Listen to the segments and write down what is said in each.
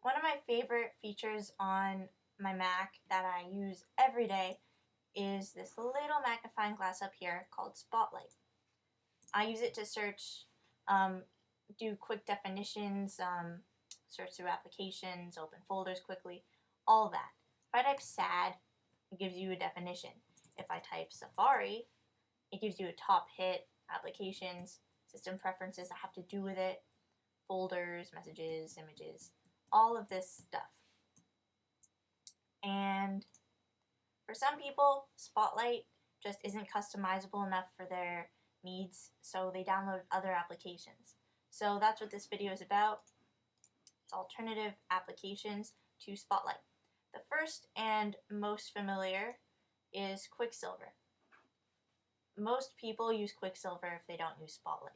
One of my favorite features on my Mac that I use every day is this little magnifying glass up here called Spotlight. I use it to search, do quick definitions, search through applications, open folders quickly, all that. If I type sad, it gives you a definition. If I type Safari, it gives you a top hit, applications, system preferences that have to do with it, folders, messages, images, all of this stuff. And for some people, Spotlight just isn't customizable enough for their needs, so they download other applications. So that's what this video is about. It's alternative applications to Spotlight. The first and most familiar is Quicksilver. Most people use Quicksilver if they don't use Spotlight.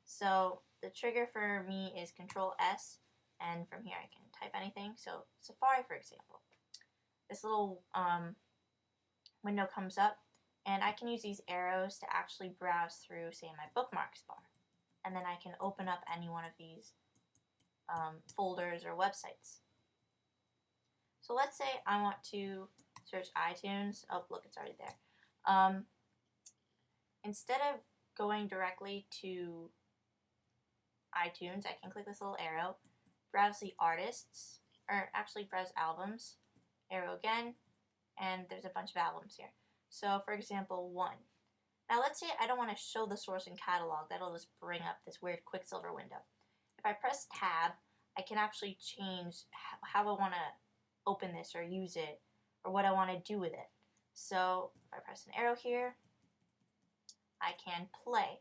So the trigger for me is Control S, and from here I can type anything. So Safari, for example. This little window comes up, and I can use these arrows to actually browse through, say, my bookmarks bar. And then I can open up any one of these folders or websites. So let's say I want to search iTunes. Oh, look, it's already there. Instead of going directly to iTunes, I can click this little arrow, browse the artists, or actually browse albums, arrow again, and there's a bunch of albums here. So for example, 1. Now let's say I don't want to show the source and catalog, that'll just bring up this weird Quicksilver window. If I press tab, I can actually change how I want to open this or use it, or what I want to do with it. So if I press an arrow here, I can play.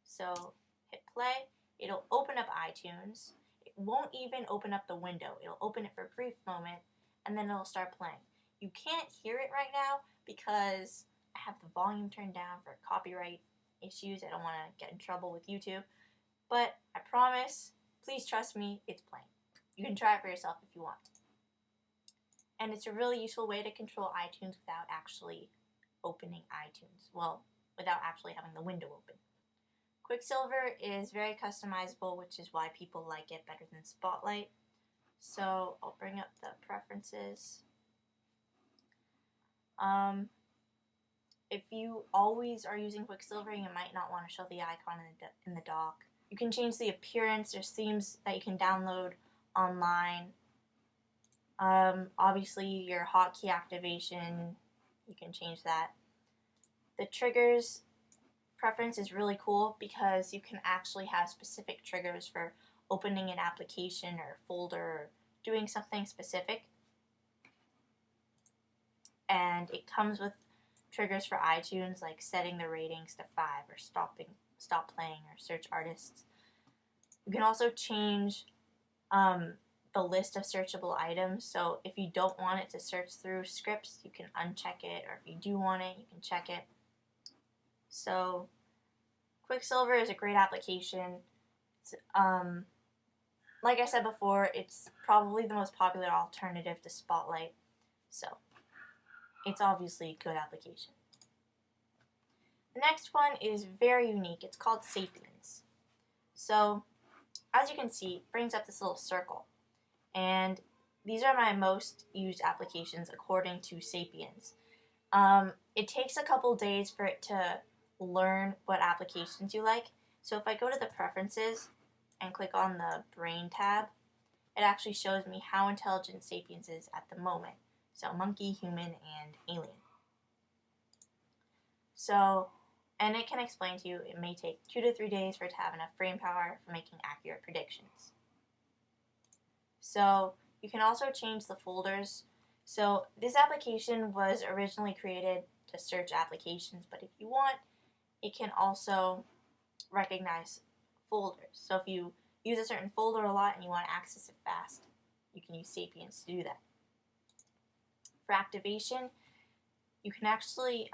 So hit play, it'll open up iTunes. It won't even open up the window. It'll open it for a brief moment, and then it'll start playing. You can't hear it right now because I have the volume turned down for copyright issues. I don't want to get in trouble with YouTube. But I promise, please trust me, it's playing. You can try it for yourself if you want. And it's a really useful way to control iTunes without actually opening iTunes. Well, without actually having the window open. Quicksilver is very customizable, which is why people like it better than Spotlight. So I'll bring up the preferences. If you always are using Quicksilver, you might not want to show the icon in the dock. You can change the appearance. There's themes that you can download online. Obviously, your hotkey activation, you can change that. The triggers preference is really cool because you can actually have specific triggers for opening an application or folder or doing something specific. And it comes with triggers for iTunes, like setting the ratings to 5 or stop playing or search artists. You can also change the list of searchable items. So if you don't want it to search through scripts, you can uncheck it, or if you do want it, you can check it. So Quicksilver is a great application. It's, like I said before, it's probably the most popular alternative to Spotlight. So it's obviously a good application. The next one is very unique. It's called Sapiens. So as you can see, it brings up this little circle. And these are my most used applications according to Sapiens. It takes a couple days for it to learn what applications you like. So if I go to the preferences and click on the brain tab, it actually shows me how intelligent Sapiens is at the moment. So monkey, human, and alien. So, and it can explain to you it may take 2 to 3 days for it to have enough brain power for making accurate predictions. So you can also change the folders. So this application was originally created to search applications, but if you want, it can also recognize folders. So if you use a certain folder a lot and you want to access it fast, you can use Sapiens to do that. For activation, you can actually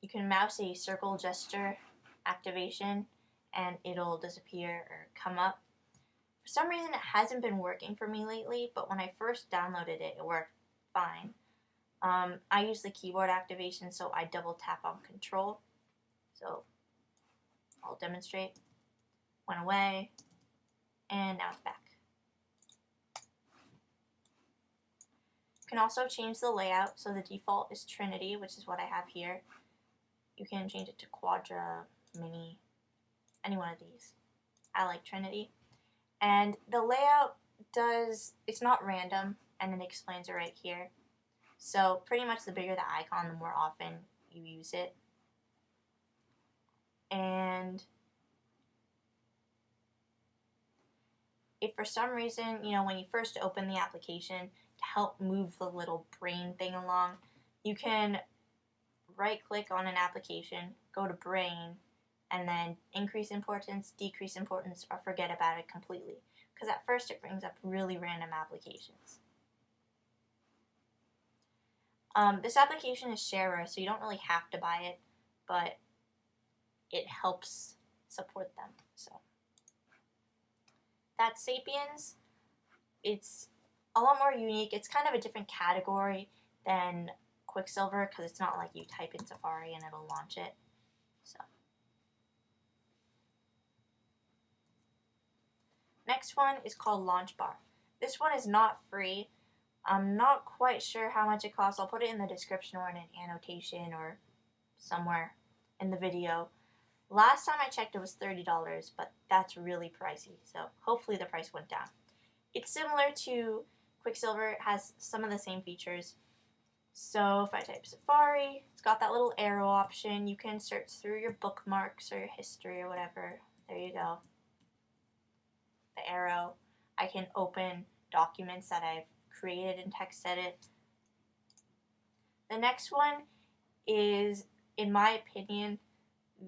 you can mouse a circle gesture activation and it'll disappear or come up. For some reason it hasn't been working for me lately, but when I first downloaded it, it worked fine. I use the keyboard activation, so I double tap on control. So I'll demonstrate. Went away, and now it's back. can also change the layout. So the default is Trinity, which is what I have here. You can change it to Quadra, Mini, any one of these. I like Trinity. And the layout it's not random, and it explains it right here. So pretty much the bigger the icon, the more often you use it. And if for some reason, when you first open the application, to help move the little brain thing along, you can right-click on an application, go to brain, and then increase importance, decrease importance, or forget about it completely. Because at first it brings up really random applications. This application is shareware, so you don't really have to buy it, but it helps support them. So that's Sapiens. It's a lot more unique. It's kind of a different category than Quicksilver because it's not like you type in Safari and it'll launch it. So next one is called LaunchBar. This one is not free. I'm not quite sure how much it costs. I'll put it in the description or in an annotation or somewhere in the video. Last time I checked it was $30, but that's really pricey, so hopefully the price went down. It's similar to Quicksilver. It has some of the same features. So if I type Safari, it's got that little arrow option. You can search through your bookmarks or your history or whatever. There you go. The arrow. I can open documents that I've created in TextEdit. The next one is, in my opinion,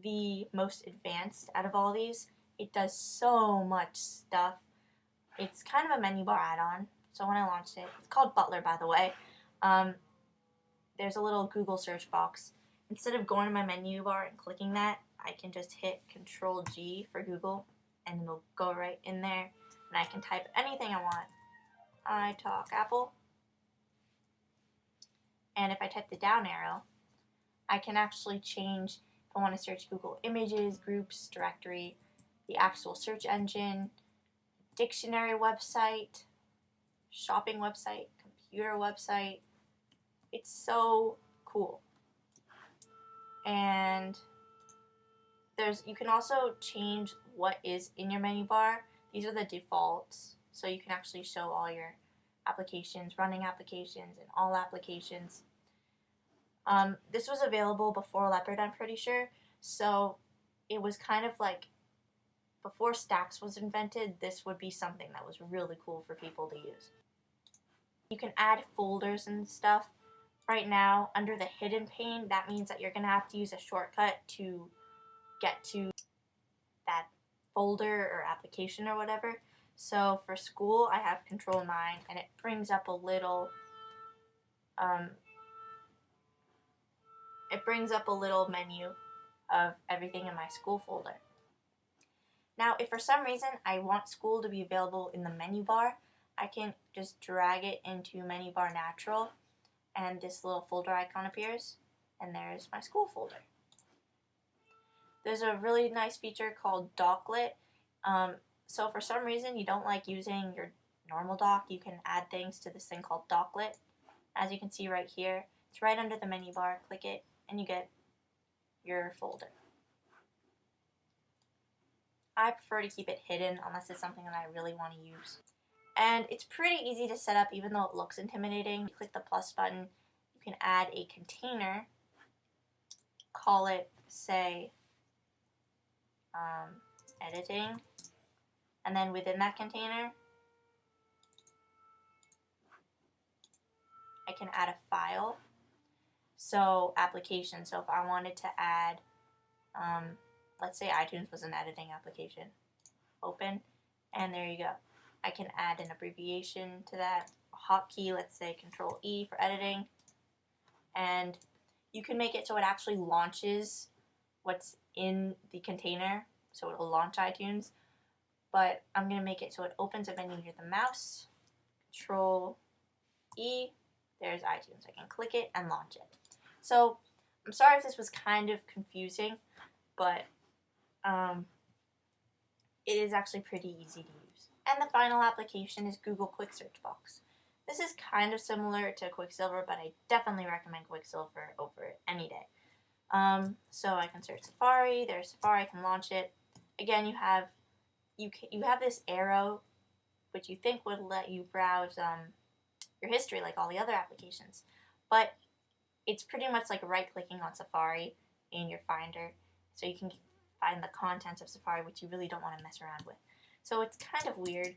the most advanced out of all these. It does so much stuff. It's kind of a menu bar add-on. So when I launched it, it's called Butler, by the way. There's a little Google search box. Instead of going to my menu bar and clicking that, I can just hit Control-G for Google, and it'll go right in there, and I can type anything I want. I talk Apple. And if I type the down arrow, I can actually change if I want to search Google Images, Groups, Directory, the actual search engine, dictionary website, shopping website, computer website. It's so cool. And you can also change what is in your menu bar. These are the defaults, so you can actually show all your applications, running applications, and all applications. This was available before Leopard, I'm pretty sure, so it was kind of like before Stacks was invented. This would be something that was really cool for people to use. You can add folders and stuff. Right now, under the hidden pane, that means that you're going to have to use a shortcut to get to that folder or application or whatever. So for school, I have Control-9, and it brings up a little menu of everything in my school folder. Now, if for some reason I want school to be available in the menu bar, I can just drag it into menu bar natural, and this little folder icon appears, and there's my school folder. There's a really nice feature called Doclet. So for some reason you don't like using your normal dock, you can add things to this thing called Doclet. As you can see right here, it's right under the menu bar. Click it, and you get your folder. I prefer to keep it hidden unless it's something that I really want to use. And it's pretty easy to set up, even though it looks intimidating. You click the plus button, you can add a container, call it, say, editing, and then within that container, I can add a file. So application, so if I wanted to add, let's say iTunes was an editing application, open, and there you go. I can add an abbreviation to that, a hotkey, let's say Control-E for editing, and you can make it so it actually launches what's in the container, so it'll launch iTunes, but I'm going to make it so it opens a menu near the mouse, Control-E, there's iTunes. I can click it and launch it. So I'm sorry if this was kind of confusing, but it is actually pretty easy to use. And the final application is Google Quick Search Box. This is kind of similar to Quicksilver, but I definitely recommend Quicksilver over it any day. So I can search Safari. There's Safari. I can launch it. Again, you have this arrow, which you think would let you browse your history like all the other applications, but it's pretty much like right-clicking on Safari in your Finder, so you can find the contents of Safari, which you really don't want to mess around with. So it's kind of weird.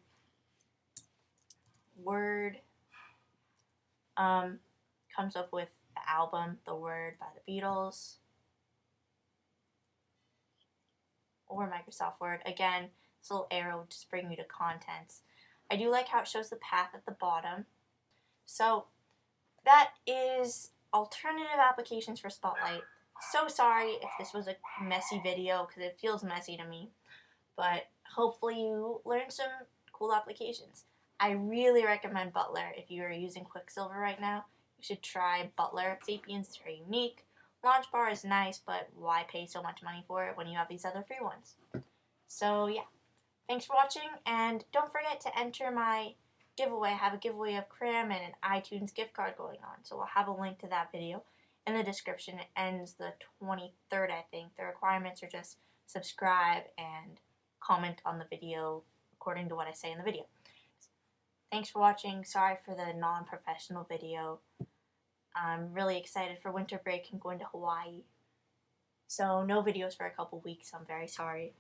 Word comes up with the album The Word by the Beatles, or Microsoft Word. Again, this little arrow will just bring you to contents. I do like how it shows the path at the bottom. So that is alternative applications for Spotlight. So sorry if this was a messy video, because it feels messy to me, but hopefully you learned some cool applications. I really recommend Butler. If you are using Quicksilver right now, you should try Butler. Sapiens is very unique. LaunchBar is nice, but why pay so much money for it when you have these other free ones? So yeah, thanks for watching, and don't forget to enter my giveaway. I have a giveaway of Cram and an iTunes gift card going on, so I'll have a link to that video in the description. It ends the 23rd, I think. The requirements are just subscribe and comment on the video according to what I say in the video. Thanks for watching. Sorry for the non-professional video. I'm really excited for winter break and going to Hawaii. So no videos for a couple weeks. I'm very sorry.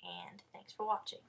And thanks for watching.